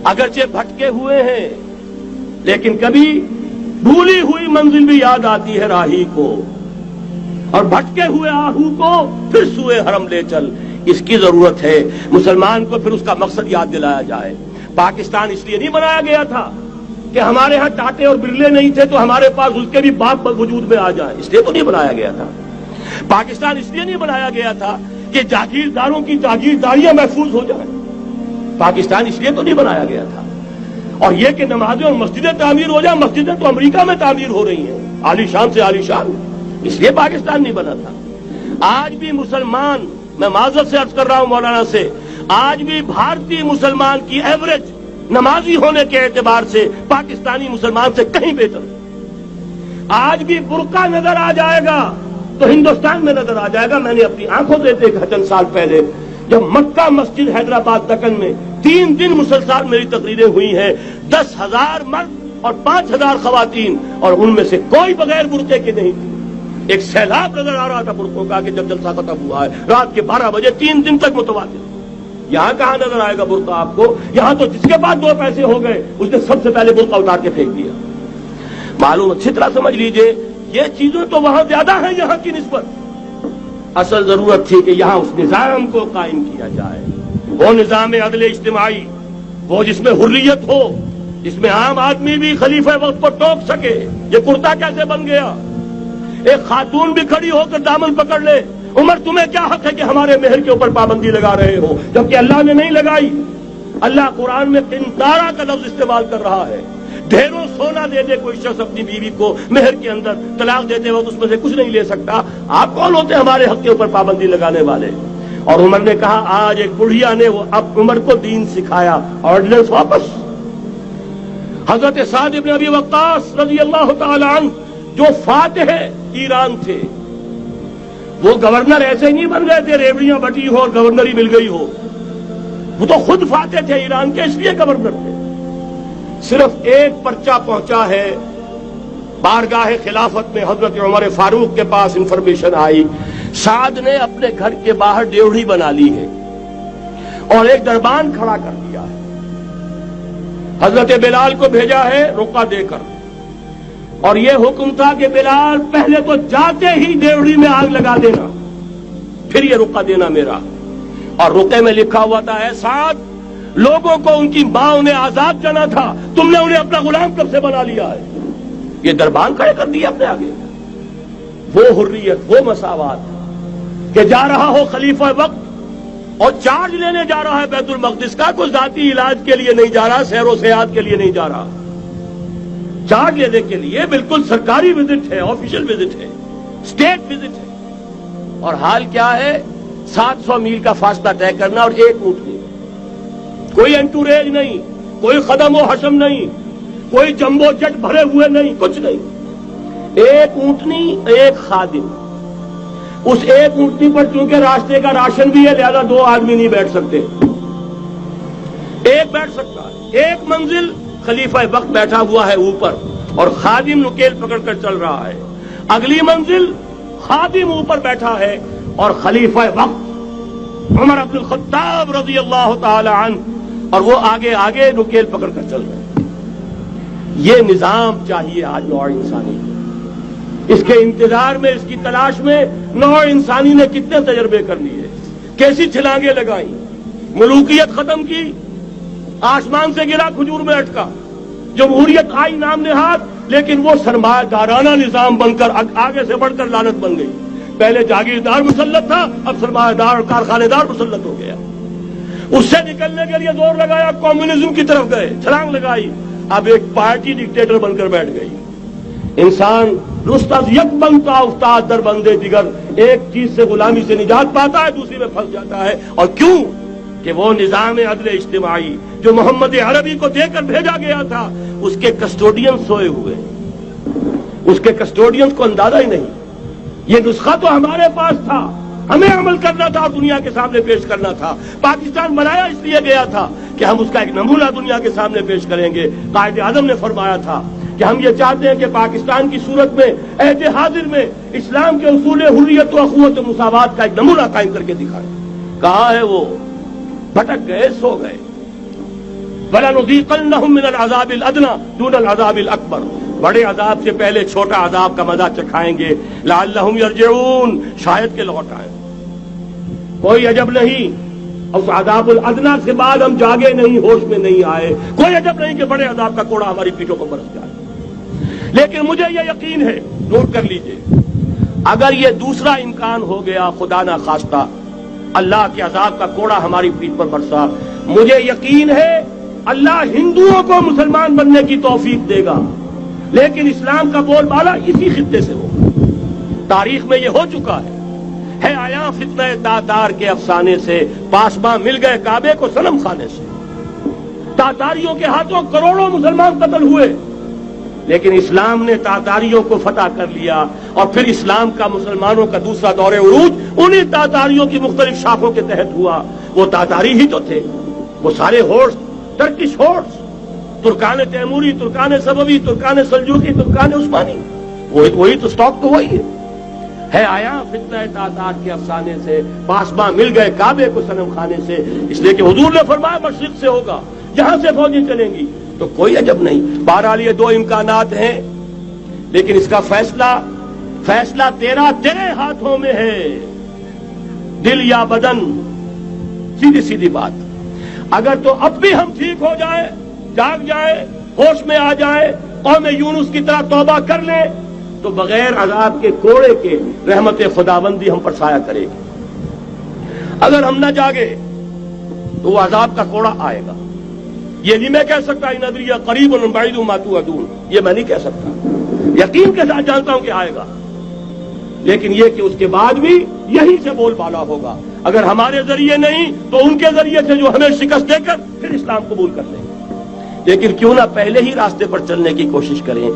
اگرچہ بھٹکے ہوئے ہیں لیکن کبھی بھولی ہوئی منزل بھی یاد آتی ہے راہی کو، اور بھٹکے ہوئے آہو کو پھر سوئے حرم لے چل۔ اس کی ضرورت ہے مسلمان کو پھر اس کا مقصد یاد دلایا جائے۔ پاکستان اس لیے نہیں بنایا گیا تھا کہ ہمارے ہاں ٹاٹے اور برلے نہیں تھے تو ہمارے پاس اس کے بھی باپ وجود میں آ جائیں، اس لیے تو نہیں بنایا گیا تھا۔ پاکستان اس لیے نہیں بنایا گیا تھا کہ جاگیرداروں کی جاگیرداریاں محفوظ ہو جائیں، پاکستان اس لیے تو نہیں بنایا گیا تھا۔ اور یہ کہ نمازیں اور مسجدیں تعمیر ہو جائیں، مسجدیں تو امریکہ میں تعمیر ہو رہی ہیں عالی شان سے عالی شان، اس لیے پاکستان نہیں بنا تھا۔ آج بھی مسلمان، میں معذرت سے عرض کر رہا ہوں مولانا سے، آج بھی بھارتی مسلمان کی ایوریج نمازی ہونے کے اعتبار سے پاکستانی مسلمان سے کہیں بہتر۔ آج بھی برقع نظر آ جائے گا تو ہندوستان میں نظر آ جائے گا۔ میں نے اپنی آنکھوں سے دیکھا چند سال پہلے جب مکہ مسجد حیدرآباد دکن میں 3 دن مسلسل میری تقریریں ہوئی ہیں، 10,000 مرد اور 5,000 خواتین، اور ان میں سے کوئی بغیر برقعے کے نہیں تھی۔ ایک سیلاب نظر آ رہا تھا برقعوں کا کہ جب جلسہ ختم ہوا ہے رات کے 12 بجے 3 دن تک متواتر۔ یہاں کہاں نظر آئے گا برقع آپ کو؟ یہاں تو جس کے پاس 2 پیسے ہو گئے اس نے سب سے پہلے برقع اتار کے پھینک دیا۔ معلوم اچھی طرح سمجھ لیجئے یہ چیزیں تو وہاں زیادہ ہیں یہاں کی نسبت۔ اصل ضرورت تھی کہ یہاں اس نظام کو قائم کیا جائے، وہ نظام عدل اجتماعی، وہ جس میں حریت ہو، جس میں عام آدمی بھی خلیفہ وقت کو ٹوک سکے۔ یہ کرتا کیسے بن گیا؟ ایک خاتون بھی کھڑی ہو کر دامن پکڑ لے، عمر تمہیں کیا حق ہے کہ ہمارے مہر کے اوپر پابندی لگا رہے ہو، جبکہ اللہ نے نہیں لگائی۔ اللہ قرآن میں قنطارہ کا لفظ استعمال کر رہا ہے۔ ڈھیروں سونا دے دے کوئی شخص اپنی بیوی کو مہر کے اندر، طلاق دیتے وقت اس میں سے کچھ نہیں لے سکتا، آپ کون ہوتے ہمارے حق کے اوپر پابندی لگانے والے؟ اور عمر نے کہا آج ایک بڑھیا نے وہ اب عمر کو دین سکھایا، آرڈیننس واپس۔ حضرت سعد بن ابی وقاص رضی اللہ تعالی عنہ جو فاتح ایران تھے، وہ گورنر ایسے ہی نہیں بن گئے تھے ریوڑیاں بٹی ہو اور گورنر ہی مل گئی ہو، وہ تو خود فاتح تھے ایران کے، اس لیے گورنر تھے۔ صرف ایک پرچہ پہنچا ہے بارگاہ خلافت میں، حضرت عمر فاروق کے پاس انفارمیشن آئی سعد نے اپنے گھر کے باہر ڈیوڑی بنا لی ہے اور ایک دربان کھڑا کر دیا ہے، حضرت بلال کو بھیجا ہے رقعہ دے کر، اور یہ حکم تھا کہ بلال پہلے تو جاتے ہی ڈیوڑی میں آگ لگا دینا، پھر یہ رقعہ دینا میرا۔ اور رقعے میں لکھا ہوا تھا اے سعد، لوگوں کو ان کی ماں نے آزاد جانا تھا، تم نے انہیں اپنا غلام کب سے بنا لیا ہے؟ یہ دربان کھڑے کر دیا اپنے آگے۔ وہ حریت، وہ مساوات کہ جا رہا ہو خلیفہ وقت اور چارج لینے جا رہا ہے بیت المقدس کا، کوئی ذاتی علاج کے لیے نہیں جا رہا، سیر و سیاحت کے لیے نہیں جا رہا، چارج لینے کے لیے بالکل سرکاری وزٹ ہے، آفیشل وزٹ ہے، اسٹیٹ وزٹ ہے۔ اور حال کیا ہے؟ 700 میل کا فاصلہ طے کرنا اور ایک اونٹ نہیں، کوئی انٹوریج نہیں، کوئی قدم و حشم نہیں، کوئی جمبو جٹ بھرے ہوئے نہیں، کچھ نہیں، ایک اونٹنی ایک خادم۔ اس ایک اونٹنی پر چونکہ راستے کا راشن بھی ہے لہذا 2 آدمی نہیں بیٹھ سکتے، ایک بیٹھ سکتا ہے۔ ایک منزل خلیفہ وقت بیٹھا ہوا ہے اوپر اور خادم نکیل پکڑ کر چل رہا ہے، اگلی منزل خادم اوپر بیٹھا ہے اور خلیفہ وقت عمر بن الخطاب رضی اللہ تعالی عنہ اور وہ آگے آگے نکیل پکڑ کر چل رہے ہیں۔ یہ نظام چاہیے آج نوع انسانی کو۔ اس کے انتظار میں، اس کی تلاش میں نوع انسانی نے کتنے تجربے کر لیے، کیسی چھلانگیں لگائیں، ملوکیت ختم کی، آسمان سے گرا کھجور میں اٹکا، جمہوریت آئی نام نہاد، لیکن وہ سرمایہ دارانہ نظام بن کر آگے سے بڑھ کر لعنت بن گئی۔ پہلے جاگیردار مسلط تھا، اب سرمایہ دار اور کارخانے دار مسلط ہو گیا۔ اس سے نکلنے کے لیے زور لگایا، کمیونزم کی طرف گئے، چھلانگ لگائی، اب ایک پارٹی ڈکٹیٹر بن کر بیٹھ گئی۔ انسان رست از یک بنتا افتاد در بندے دیگر، ایک چیز سے غلامی سے نجات پاتا ہے دوسری میں پھنس جاتا ہے۔ اور کیوں؟ کہ وہ نظام عدل اجتماعی جو محمد عربی کو دے کر بھیجا گیا تھا، اس کے کسٹوڈین سوئے ہوئے، اس کے کسٹوڈین کو اندازہ ہی نہیں۔ یہ نسخہ تو ہمارے پاس تھا، ہمیں عمل کرنا تھا اور دنیا کے سامنے پیش کرنا تھا۔ پاکستان بنایا اس لیے گیا تھا کہ ہم اس کا ایک نمونہ دنیا کے سامنے پیش کریں گے۔ قائد اعظم نے فرمایا تھا کہ ہم یہ چاہتے ہیں کہ پاکستان کی صورت میں عہد حاضر میں اسلام کے اصول حریت و اخوت و مساوات کا ایک نمونہ قائم کر کے دکھائیں۔ کہاں ہے وہ؟ بھٹک گئے، سو گئے۔ وَلَنُذِيقَنَّهُم مِّنَ الْعَذَابِ الْأَدْنَىٰ دُونَ الْعَذَابِ الْأَكْبَرِ، بڑے عذاب سے پہلے چھوٹا عذاب کا مزہ چکھائیں گے. لَعَلَّهُمْ يَرْجِعُونَ، شاید کہ لوٹ آئیں. کوئی عجب نہیں اس عذاب الادنیٰ کے بعد ہم جاگے نہیں، ہوش میں نہیں آئے. کوئی عجب نہیں کہ بڑے عذاب کا کوڑا ہماری پیٹھوں پر برس جائے. لیکن مجھے یہ یقین ہے، نوٹ کر لیجئے، اگر یہ دوسرا امکان ہو گیا، خدا نہ خواستہ اللہ کے عذاب کا کوڑا ہماری پیٹھ پر برسا، مجھے یقین ہے اللہ ہندوؤں کو مسلمان بننے کی توفیق دے گا. لیکن اسلام کا بول بالا اسی خطے سے ہوگا. تاریخ میں یہ ہو چکا ہے آیا فتنہ تاتار کے افسانے سے، پاسباں مل گئے کعبے کو صنم خانے سے. تاتاریوں کے ہاتھوں کروڑوں مسلمان قتل ہوئے، لیکن اسلام نے تاتاریوں کو فتح کر لیا. اور پھر اسلام کا مسلمانوں کا دوسرا دور عروج انہی تاتاریوں کی مختلف شاخوں کے تحت ہوا. وہ تاتاری ہی تو تھے، وہ سارے ہورس، ٹرکش ہورس، ترکان تیموری، ترکان صفوی، ترکان سلجوقی، ترکان عثمانی، وہی تو اسٹاک تو وہی ہے آیا فتنہ تاتار کے افسانے سے، پاسباں مل گئے کعبے کو صنم خانے سے. اس لیے کہ حضور نے فرمایا مشرق سے ہوگا، جہاں سے فوجیں چلیں گی. تو کوئی عجب نہیں. بہرحال یہ دو امکانات ہیں، لیکن اس کا فیصلہ تیرے ہاتھوں میں ہے، دل یا بدن. سیدھی سیدھی بات. اگر تو اب بھی ہم ٹھیک ہو جائیں، جاگ جائیں، ہوش میں آ جائیں، قوم یونس کی طرح توبہ کر لیں، تو بغیر عذاب کے کوڑے کے رحمت خداوندی ہم پر سایہ کرے گی. اگر ہم نہ جاگے تو وہ عذاب کا کوڑا آئے گا. یہ نہیں میں کہہ سکتا ان ادری قریب بعید ما توعدون، یہ میں نہیں کہہ سکتا، یقین کے ساتھ جانتا ہوں کہ آئے گا. لیکن یہ کہ اس کے بعد بھی یہی سے بول بالا ہوگا. اگر ہمارے ذریعے نہیں تو ان کے ذریعے سے جو ہمیں شکست دے کر پھر اسلام قبول کر لیں. لیکن کیوں نہ پہلے ہی راستے پر چلنے کی کوشش کریں.